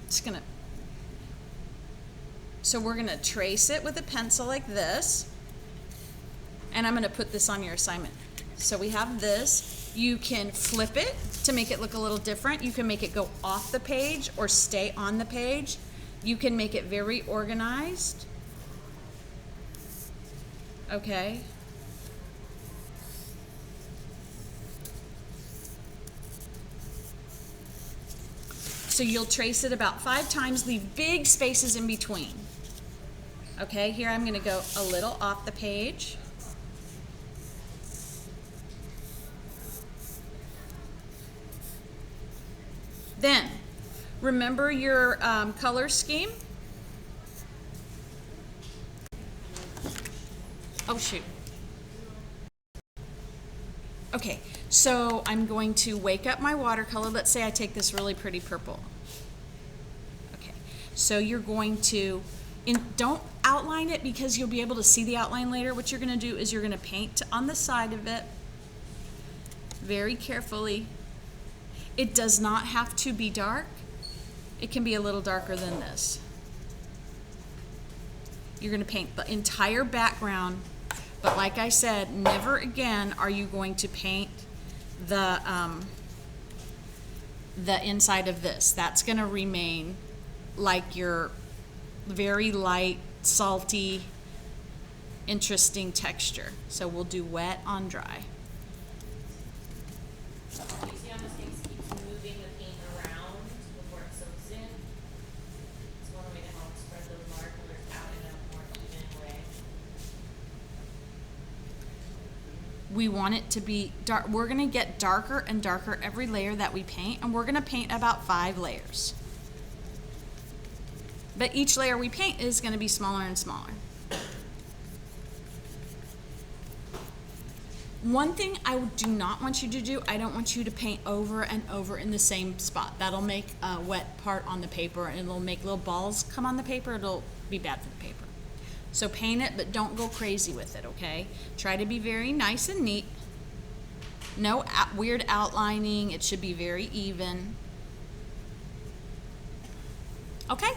just gonna, so we're gonna trace it with a pencil like this, and I'm gonna put this on your assignment. So we have this. You can flip it to make it look a little different. You can make it go off the page or stay on the page. You can make it very organized. Okay. So you'll trace it about 5 times, leave big spaces in between. Okay, here I'm gonna go a little off the page. Then, remember your color scheme? Oh shoot. Okay, so I'm going to wake up my watercolor. Let's say I take this really pretty purple. Okay, so you're going to, don't outline it because you'll be able to see the outline later. What you're gonna do is you're gonna paint on the side of it very carefully. It does not have to be dark. It can be a little darker than this. You're gonna paint the entire background, but like I said, never again are you going to paint the inside of this. That's gonna remain like your very light, salty, interesting texture. So we'll do wet on dry. We want it to be dark. We're going to get darker and darker every layer that we paint, and we're going to paint about 5 layers. But each layer we paint is going to be smaller and smaller. One thing I do not want you to do, I don't want you to paint over and over in the same spot. That'll make a wet part on the paper, and it'll make little balls come on the paper. It'll be bad for the paper. So paint it, but don't go crazy with it, okay? Try to be very nice and neat. No weird outlining. It should be very even. Okay?